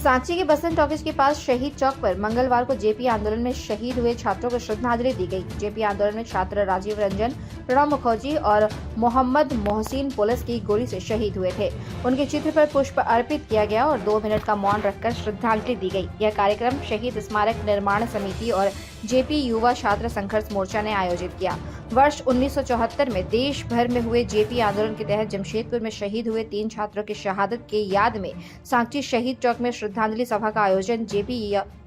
सांची के बसंत टॉकीज के पास शहीद चौक पर मंगलवार को जेपी आंदोलन में शहीद हुए छात्रों को श्रद्धांजलि दी गई। जेपी आंदोलन में छात्र राजीव रंजन, प्रणव मुखर्जी और मोहम्मद मोहसिन पुलिस की गोली से शहीद हुए थे। उनके चित्र पर पुष्प अर्पित किया गया और 2 मिनट का मौन रखकर श्रद्धांजलि दी गई। यह कार्यक्रम शहीद स्मारक निर्माण समिति और जेपी युवा छात्र संघर्ष मोर्चा ने आयोजित किया। वर्ष 1974 में देश भर में हुए जेपी आंदोलन के तहत जमशेदपुर में शहीद हुए 3 छात्रों की शहादत के याद में सांची शहीद चौक में श्रद्धांजलि सभा का आयोजन जेपी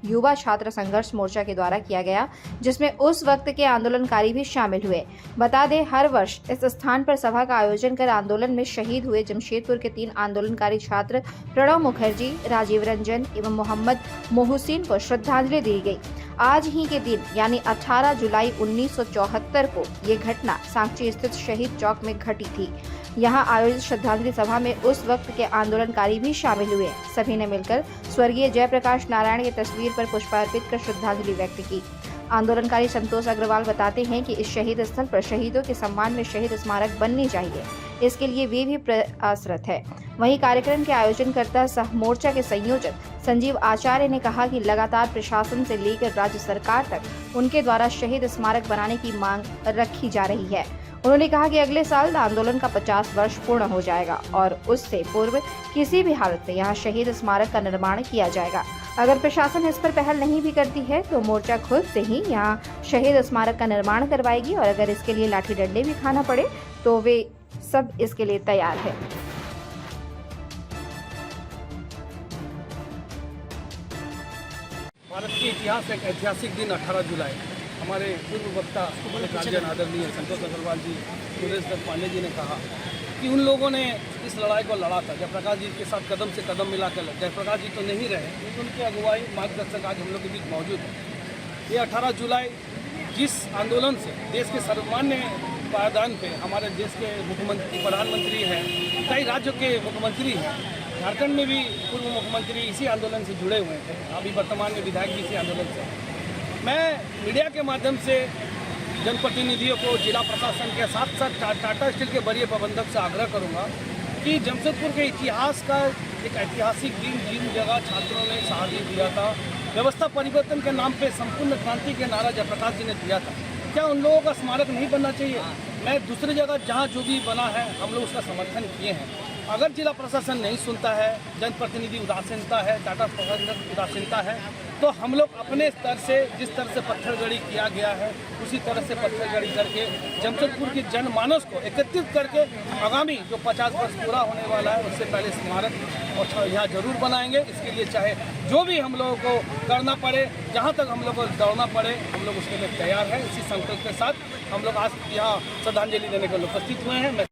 युवा छात्र संघर्ष मोर्चा के द्वारा किया गया, जिसमें उस वक्त के आंदोलनकारी भी शामिल हुए। बता दें, हर वर्ष इस स्थान पर सभा का आयोजन कर आंदोलन में शहीद हुए जमशेदपुर के 3 आंदोलनकारी छात्र प्रणव मुखर्जी, राजीव रंजन एवं मोहम्मद मोहसिन को श्रद्धांजलि दी गई। आज ही के दिन यानी 18 जुलाई 1974 को ये घटना सांची स्थित शहीद चौक में घटी थी। यहाँ आयोजित श्रद्धांजलि सभा में उस वक्त के आंदोलनकारी भी शामिल हुए। सभी ने मिलकर स्वर्गीय जयप्रकाश नारायण की तस्वीर पर पुष्पार्पित कर श्रद्धांजलि व्यक्त की। आंदोलनकारी संतोष अग्रवाल बताते हैं कि इस शहीद स्थल पर शहीदों के सम्मान में शहीद स्मारक बननी चाहिए, इसके लिए वे भी प्रयासरत है। वहीं कार्यक्रम के आयोजनकर्ता सह मोर्चा के संयोजक संजीव आचार्य ने कहा कि लगातार प्रशासन से लेकर राज्य सरकार तक उनके द्वारा शहीद स्मारक बनाने की मांग रखी जा रही है। उन्होंने कहा कि अगले साल आंदोलन का 50 वर्ष पूर्ण हो जाएगा और उससे पूर्व किसी भी हालत में यहाँ शहीद स्मारक का निर्माण किया जाएगा। अगर प्रशासन इस पर पहल नहीं भी करती है तो मोर्चा खुद से ही यहाँ शहीद स्मारक का निर्माण करवाएगी और अगर इसके लिए लाठी डंडे भी खाना पड़े तो वे सब इसके लिए तैयार है। भारत के इतिहास एक ऐतिहासिक दिन 18 जुलाई हमारे पूर्व वक्ता गार्जियन आदरणीय संतोष अग्रवाल जी, सुरेश दत्त पांडे जी ने कहा कि उन लोगों ने इस लड़ाई को लड़ा था। जयप्रकाश जी के साथ कदम से कदम मिलाकर जयप्रकाश जी तो नहीं रहे, लेकिन उनकी अगुवाई मार्गदर्शक आज हम लोग के बीच मौजूद है। ये 18 जुलाई जिस आंदोलन से देश के सर्वमान्य पायदान पे हमारे देश के मुख्यमंत्री, प्रधानमंत्री हैं, कई राज्यों के मुख्यमंत्री हैं, झारखंड में भी पूर्व मुख्यमंत्री इसी आंदोलन से जुड़े हुए थे, अभी वर्तमान में विधायक भी इसी आंदोलन से। मैं मीडिया के माध्यम से जनप्रतिनिधियों को, जिला प्रशासन के साथ साथ टाटा स्टील के वरीय प्रबंधक से आग्रह करूंगा कि जमशेदपुर के इतिहास का एक ऐतिहासिक दिन जिन जगह छात्रों ने शहादत दिया था, व्यवस्था परिवर्तन के नाम पे संपूर्ण क्रांति के नारा जयप्रकाश जी ने दिया था, क्या उन लोगों का स्मारक नहीं बनना चाहिए? मैं दूसरी जगह जहाँ जो भी बना है हम लोग उसका समर्थन किए हैं। अगर जिला प्रशासन नहीं सुनता है, जनप्रतिनिधि उदासीनता है, टाटा प्रबंधक उदासीनता है, तो हम लोग अपने स्तर से जिस तरह से पत्थरगड़ी किया गया है उसी तरह से पत्थरगड़ी करके जमशेदपुर की जनमानस को एकत्रित करके आगामी जो 50 वर्ष पूरा होने वाला है उससे पहले स्मारक और यहाँ जरूर बनाएंगे। इसके लिए चाहे जो भी हम लोगों को करना पड़े, जहाँ तक हम लोग को दौड़ना पड़े, हम लोग उसके लिए तैयार हैं। इसी संकल्प के साथ हम लोग आज यहाँ श्रद्धांजलि देने के लिए उपस्थित हुए हैं। मैं